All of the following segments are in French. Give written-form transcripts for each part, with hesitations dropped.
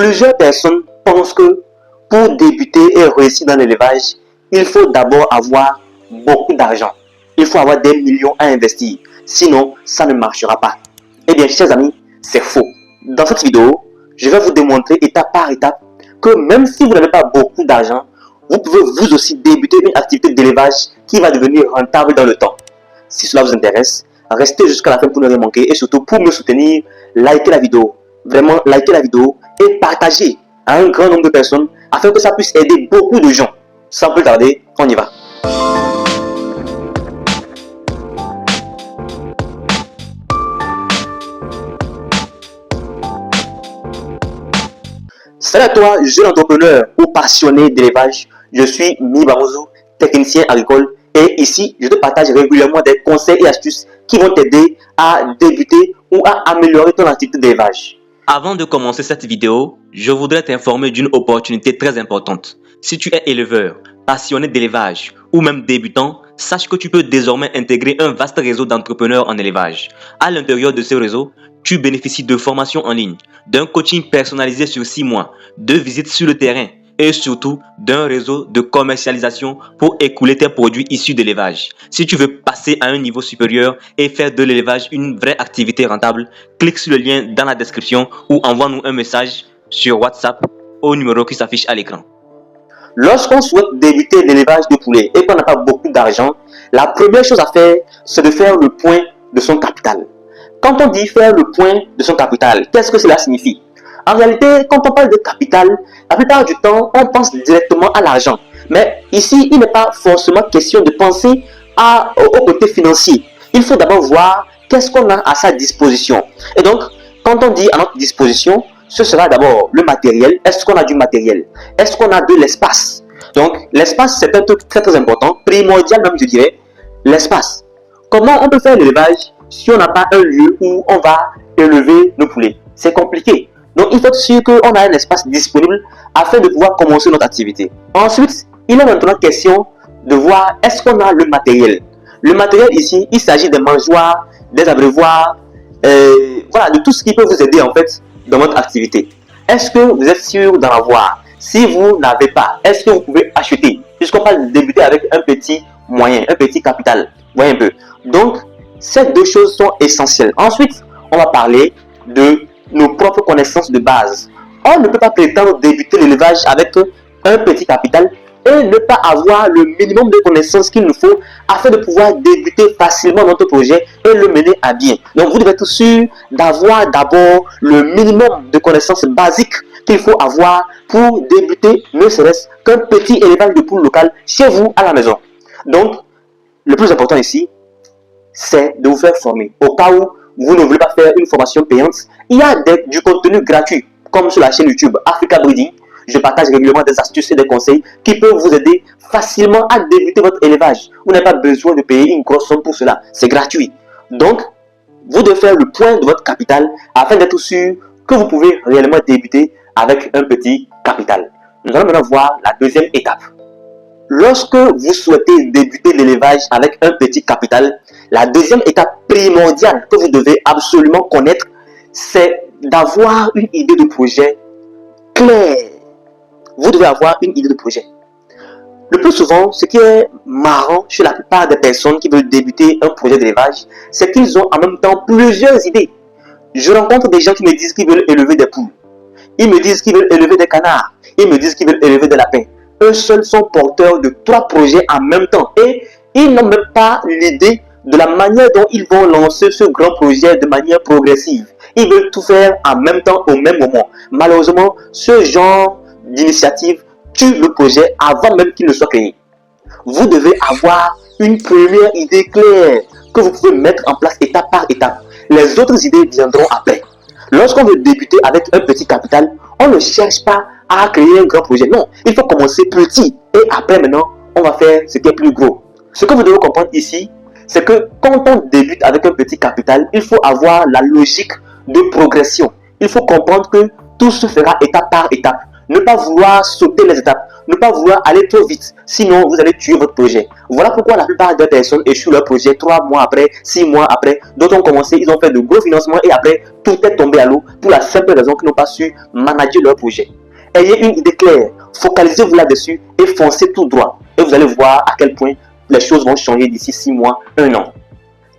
Plusieurs personnes pensent que pour débuter et réussir dans l'élevage, il faut d'abord avoir beaucoup d'argent. Il faut avoir des millions à investir. Sinon, ça ne marchera pas. Eh bien, chers amis, c'est faux. Dans cette vidéo, je vais vous démontrer étape par étape que même si vous n'avez pas beaucoup d'argent, vous pouvez vous aussi débuter une activité d'élevage qui va devenir rentable dans le temps. Si cela vous intéresse, restez jusqu'à la fin pour ne rien manquer et surtout pour me soutenir, likez la vidéo. Vraiment, likez la vidéo et partagez à un grand nombre de personnes afin que ça puisse aider beaucoup de gens. Sans plus tarder, on y va. Salut à toi, jeune entrepreneur ou passionné d'élevage. Je suis Mibamouzou, technicien agricole, et ici, je te partage régulièrement des conseils et astuces qui vont t'aider à débuter ou à améliorer ton activité d'élevage. Avant de commencer cette vidéo, je voudrais t'informer d'une opportunité très importante. Si tu es éleveur, passionné d'élevage ou même débutant, sache que tu peux désormais intégrer un vaste réseau d'entrepreneurs en élevage. À l'intérieur de ce réseau, tu bénéficies de formations en ligne, d'un coaching personnalisé sur 6 mois, de visites sur le terrain et surtout d'un réseau de commercialisation pour écouler tes produits issus d'élevage. Si tu veux passer à un niveau supérieur et faire de l'élevage une vraie activité rentable, clique sur le lien dans la description ou envoie-nous un message sur WhatsApp au numéro qui s'affiche à l'écran. Lorsqu'on souhaite débuter l'élevage de poulets et qu'on n'a pas beaucoup d'argent, la première chose à faire, c'est de faire le point de son capital. Quand on dit faire le point de son capital, qu'est-ce que cela signifie? En réalité, quand on parle de capital, la plupart du temps, on pense directement à l'argent. Mais ici, il n'est pas forcément question de penser au côté financier. Il faut d'abord voir qu'est-ce qu'on a à sa disposition. Et donc, quand on dit à notre disposition, ce sera d'abord le matériel. Est-ce qu'on a du matériel? Est-ce qu'on a de l'espace? Donc, l'espace, c'est un truc très important, primordial même, je dirais. L'espace. Comment on peut faire l'élevage si on n'a pas un lieu où on va élever nos poulets? C'est compliqué. Donc, il faut être sûr qu'on a un espace disponible afin de pouvoir commencer notre activité. Ensuite, il est maintenant question de voir est-ce qu'on a le matériel. Le matériel ici, il s'agit des mangeoires, des abreuvoirs, voilà, de tout ce qui peut vous aider en fait dans votre activité. Est-ce que vous êtes sûr d'en avoir? Si vous n'avez pas, est-ce que vous pouvez acheter? Puisqu'on parle de débuter avec un petit moyen, un petit capital. Vous voyez un peu. Donc, ces deux choses sont essentielles. Ensuite, on va parler de nos propres connaissances de base. On ne peut pas prétendre débuter l'élevage avec un petit capital et ne pas avoir le minimum de connaissances qu'il nous faut afin de pouvoir débuter facilement notre projet et le mener à bien. Donc, vous devez être sûr d'avoir d'abord le minimum de connaissances basiques qu'il faut avoir pour débuter, ne serait-ce qu'un petit élevage de poules locales chez vous à la maison. Donc, le plus important ici, c'est de vous faire former. Au cas où vous ne voulez pas faire une formation payante, il y a du contenu gratuit, comme sur la chaîne YouTube Africa Breeding. Je partage régulièrement des astuces et des conseils qui peuvent vous aider facilement à débuter votre élevage. Vous n'avez pas besoin de payer une grosse somme pour cela. C'est gratuit. Donc, vous devez faire le point de votre capital afin d'être sûr que vous pouvez réellement débuter avec un petit capital. Nous allons maintenant voir la deuxième étape. Lorsque vous souhaitez débuter l'élevage avec un petit capital, la deuxième étape primordiale que vous devez absolument connaître, c'est d'avoir une idée de projet claire. Vous devez avoir une idée de projet. Le plus souvent, ce qui est marrant chez la plupart des personnes qui veulent débuter un projet d'élevage, c'est qu'ils ont en même temps plusieurs idées. Je rencontre des gens qui me disent qu'ils veulent élever des poules. Ils me disent qu'ils veulent élever des canards. Ils me disent qu'ils veulent élever des lapins. Eux seuls sont porteurs de 3 projets en même temps. Et ils n'ont même pas l'idée de la manière dont ils vont lancer ce grand projet de manière progressive. Ils veulent tout faire en même temps, au même moment. Malheureusement, ce genre d'initiative tue le projet avant même qu'il ne soit créé. Vous devez avoir une première idée claire que vous pouvez mettre en place étape par étape. Les autres idées viendront après. Lorsqu'on veut débuter avec un petit capital, on ne cherche pas à créer un grand projet. Non, il faut commencer petit et après maintenant, on va faire ce qui est plus gros. Ce que vous devez comprendre ici, c'est que quand on débute avec un petit capital, il faut avoir la logique de progression. Il faut comprendre que tout se fera étape par étape. Ne pas vouloir sauter les étapes. ne pas vouloir aller trop vite, sinon vous allez tuer votre projet. Voilà pourquoi la plupart des personnes échouent leur projet 3 mois après, 6 mois après. D'autres ont commencé, ils ont fait de gros financements et après tout est tombé à l'eau pour la simple raison qu'ils n'ont pas su manager leur projet. Ayez une idée claire, focalisez-vous là-dessus et foncez tout droit. Et vous allez voir à quel point les choses vont changer d'ici 6 mois, 1 an.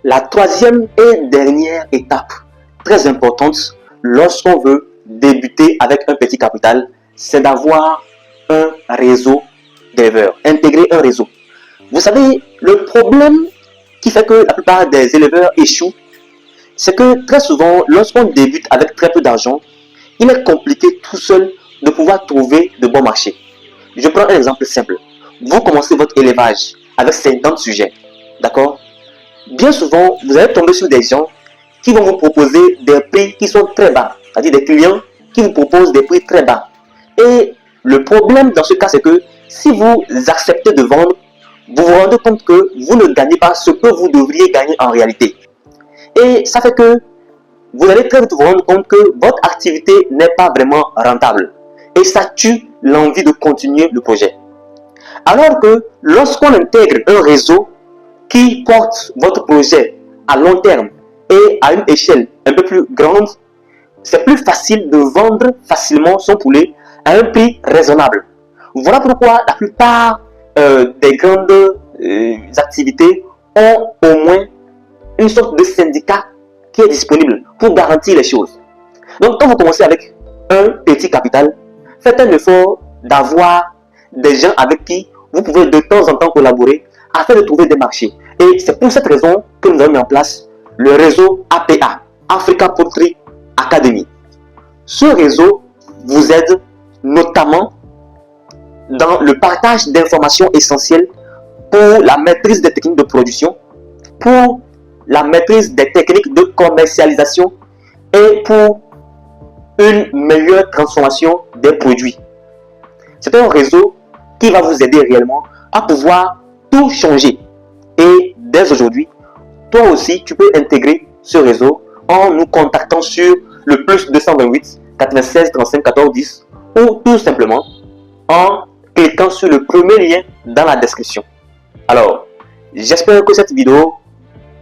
La troisième et dernière étape, très importante, lorsqu'on veut débuter avec un petit capital, c'est d'avoir un réseau d'éleveurs, intégrer un réseau. Vous savez, le problème qui fait que la plupart des éleveurs échouent, c'est que très souvent, lorsqu'on débute avec très peu d'argent, il est compliqué tout seul de pouvoir trouver de bons marchés. Je prends un exemple simple. Vous commencez votre élevage avec 50 sujets, d'accord? Bien souvent, vous allez tomber sur des gens qui vont vous proposer des prix qui sont très bas, c'est-à-dire des clients qui vous proposent des prix très bas. Et le problème dans ce cas, c'est que si vous acceptez de vendre, vous vous rendez compte que vous ne gagnez pas ce que vous devriez gagner en réalité. Et ça fait que vous allez très vite vous rendre compte que votre activité n'est pas vraiment rentable. Et ça tue l'envie de continuer le projet. Alors que lorsqu'on intègre un réseau qui porte votre projet à long terme et à une échelle un peu plus grande, c'est plus facile de vendre facilement son poulet à un prix raisonnable. Voilà pourquoi la plupart des grandes activités ont au moins une sorte de syndicat qui est disponible pour garantir les choses. Donc quand vous commencez avec un petit capital, faites un effort d'avoir des gens avec qui vous pouvez de temps en temps collaborer afin de trouver des marchés. Et c'est pour cette raison que nous avons mis en place le réseau APA, Africa Poultry Academy. Ce réseau vous aide notamment dans le partage d'informations essentielles pour la maîtrise des techniques de production, pour la maîtrise des techniques de commercialisation et pour une meilleure transformation des produits. C'est un réseau qui va vous aider réellement à pouvoir tout changer. Et dès aujourd'hui, toi aussi, tu peux intégrer ce réseau en nous contactant sur le plus 228 96 35 14 10 ou tout simplement en cliquant sur le premier lien dans la description. Alors, j'espère que cette vidéo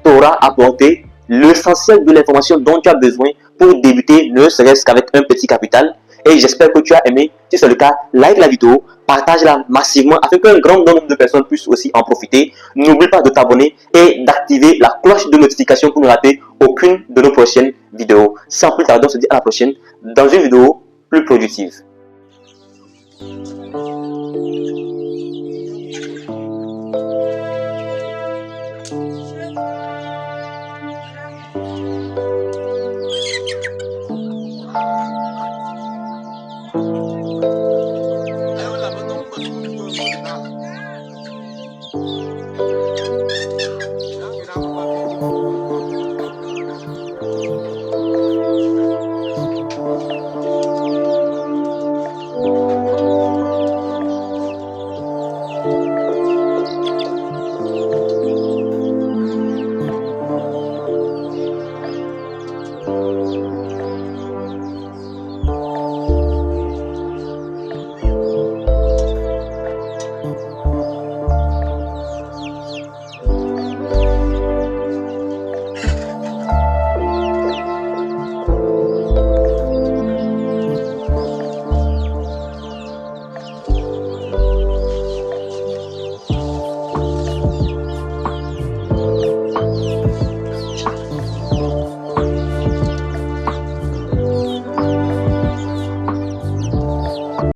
t'aura apporté l'essentiel de l'information dont tu as besoin pour débuter, ne serait-ce qu'avec un petit capital. Et j'espère que tu as aimé. Si c'est le cas, like la vidéo, partage-la massivement afin qu'un grand nombre de personnes puissent aussi en profiter. N'oublie pas de t'abonner et d'activer la cloche de notification pour ne rater aucune de nos prochaines vidéos. Sans plus tarder, on se dit à la prochaine dans une vidéo plus productive.